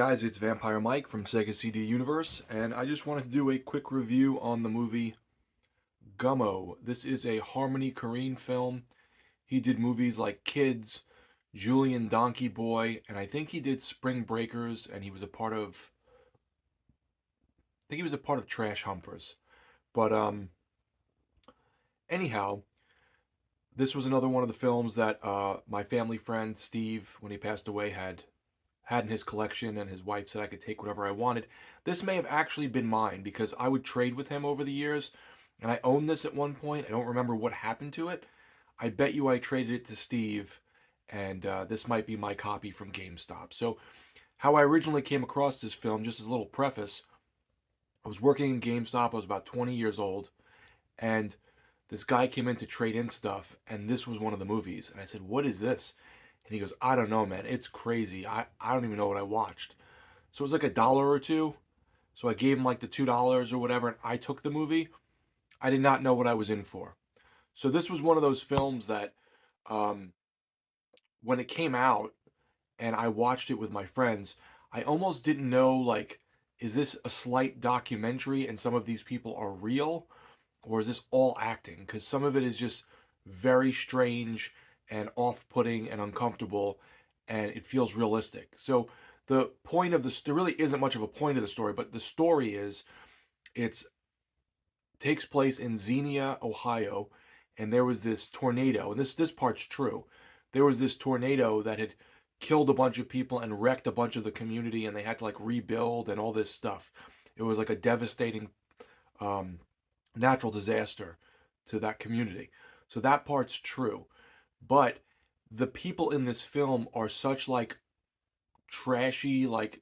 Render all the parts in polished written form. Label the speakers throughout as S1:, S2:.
S1: guys, it's Vampire Mike from Sega CD Universe, and I just wanted to do a quick review on the movie Gummo. This is a Harmony Korine film. He did movies like Kids, Julian Donkey Boy, and I think he did Spring Breakers, and he was a part of Trash Humpers. But anyhow, this was another one of the films that my family friend Steve, when he passed away, had in his collection, and his wife said I could take whatever I wanted. This may have actually been mine because I would trade with him over the years, and I owned this at one point. I don't remember what happened to it. I bet you I traded it to Steve, and this might be my copy from GameStop. So, how I originally came across this film, just as a little preface, I was working in GameStop. I was about 20 years old, and this guy came in to trade in stuff, and this was one of the movies. And I said, "What is this?" And he goes, "I don't know, man. It's crazy. I don't even know what I watched." So it was like $1 or two. So I gave him like the $2 or whatever, and I took the movie. I did not know what I was in for. So this was one of those films that, um, when it came out and I watched it with my friends, I almost didn't know, like, is this a slight documentary and some of these people are real, or is this all acting? Because some of it is just very strange and off-putting and uncomfortable, and it feels realistic. So the point of the there really isn't much of a point of the story, but the story is it's takes place in Xenia, Ohio, and there was this tornado, and this part's true. There was this tornado that had killed a bunch of people and wrecked a bunch of the community, and they had to like rebuild and all this stuff. It was like a devastating um, natural disaster to that community. So that part's true. But the people in this film are such like trashy, like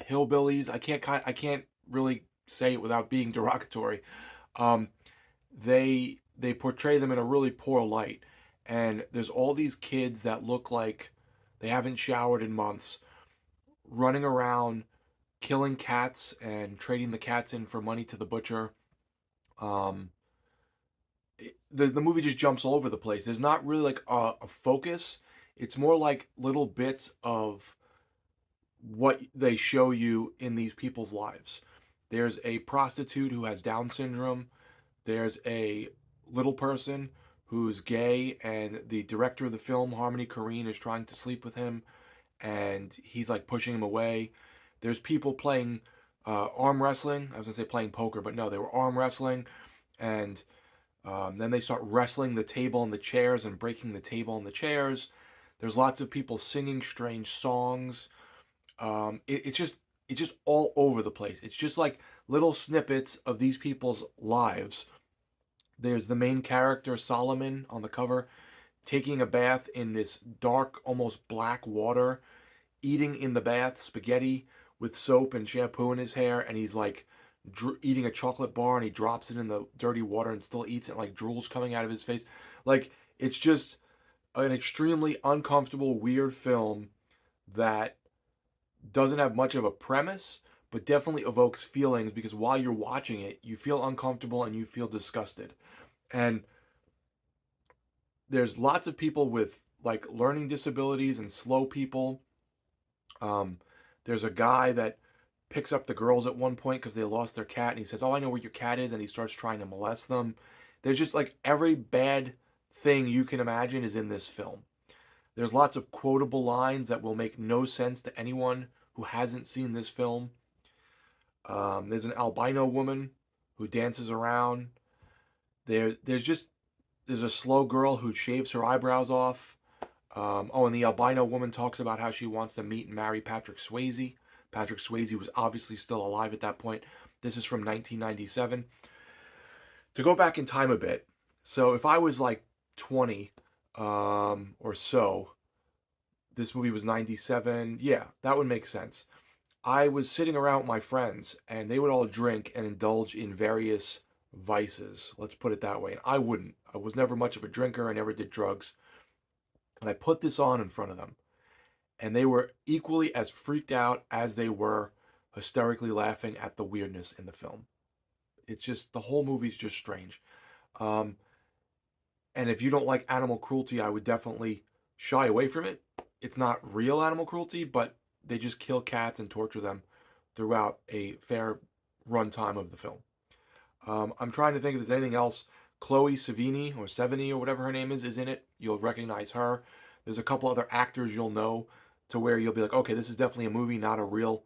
S1: hillbillies. I can't really say it without being derogatory. Um, they portray them in a really poor light, and there's all these kids that look like they haven't showered in months, running around killing cats and trading the cats in for money to the butcher. Um, the movie just jumps all over the place. There's not really like a focus. It's more like little bits of what they show you in these people's lives. There's a prostitute who has Down syndrome. There's a little person who's gay, and the director of the film, Harmony Korine, is trying to sleep with him, and he's like pushing him away. There's people playing arm wrestling. I was gonna say playing poker, but no, they were arm wrestling, and then they start wrestling the table and the chairs and breaking the table and the chairs. There's lots of people singing strange songs. It's just all over the place. It's just like little snippets of these people's lives. There's the main character Solomon on the cover taking a bath in this dark, almost black water, eating in the bath spaghetti with soap and shampoo in his hair, and he's like eating a chocolate bar, and he drops it in the dirty water and still eats it, like drool's coming out of his face. Like, it's just an extremely uncomfortable, weird film that doesn't have much of a premise, but definitely evokes feelings, because while you're watching it, you feel uncomfortable and you feel disgusted. And there's lots of people with like learning disabilities and slow people. Um, there's a guy that picks up the girls at one point because they lost their cat, and he says, "Oh, I know where your cat is," and he starts trying to molest them. There's just like every bad thing you can imagine is in this film. There's lots of quotable lines that will make no sense to anyone who hasn't seen this film. There's an albino woman who dances around. There's a slow girl who shaves her eyebrows off. And the albino woman talks about how she wants to meet and marry Patrick Swayze. Patrick Swayze was obviously still alive at that point. This is from 1997. To go back in time a bit, so if I was like 20 or so, this movie was 97. Yeah, that would make sense. I was sitting around with my friends, and they would all drink and indulge in various vices. Let's put it that way. And I wouldn't. I was never much of a drinker. I never did drugs. And I put this on in front of them, and they were equally as freaked out as they were hysterically laughing at the weirdness in the film. It's just the whole movie's just strange. Um, and if you don't like animal cruelty, I would definitely shy away from it. It's not real animal cruelty, but they just kill cats and torture them throughout a fair runtime of the film. I'm trying to think if there's anything else. Chloe Sevigny or Sevigny or whatever her name is in it. You'll recognize her. There's a couple other actors you'll know to where you'll be like, okay, this is definitely a movie, not a real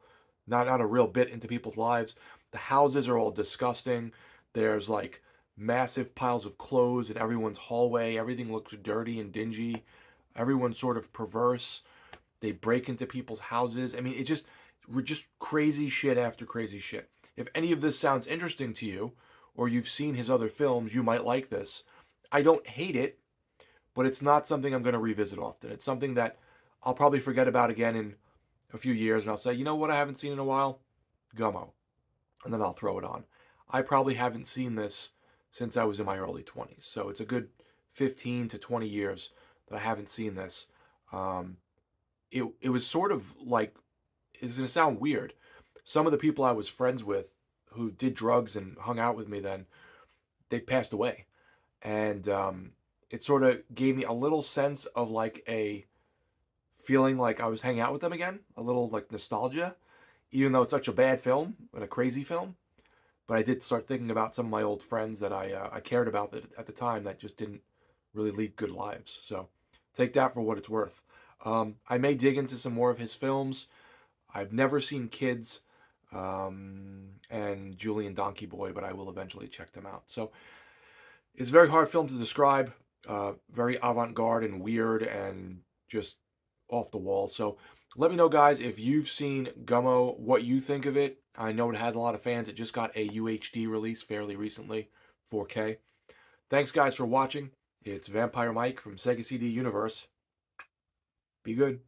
S1: bit into people's lives. The houses are all disgusting. There's like massive piles of clothes in everyone's hallway. Everything looks dirty and dingy. Everyone's sort of perverse. They break into people's houses. I mean, it just we're just crazy shit after crazy shit. If any of this sounds interesting to you, or you've seen his other films, you might like this. I don't hate it, but it's not something I'm going to revisit often. It's something that I'll probably forget about again in a few years, and I'll say, you know what, I haven't seen in a while? Gummo. And then I'll throw it on. I probably haven't seen this since I was in my early 20s. So it's a good 15 to 20 years that I haven't seen this. Um, it was sort of like, it's going to sound weird. Some of the people I was friends with who did drugs and hung out with me then, they passed away. And it sort of gave me a little sense of like a feeling like I was hanging out with them again, a little like nostalgia, even though it's such a bad film and a crazy film. But I did start thinking about some of my old friends that I cared about that at the time that just didn't really lead good lives. So take that for what it's worth. I may dig into some more of his films. I've never seen Kids and Julian Donkey Boy, but I will eventually check them out. So it's a very hard film to describe. Very avant-garde and weird and just off the wall. So let me know, guys, if you've seen Gummo, what you think of it. I know it has a lot of fans. It just got a UHD release fairly recently, 4K. Thanks, guys, for watching. It's Vampire Mike from Sega CD Universe. Be good.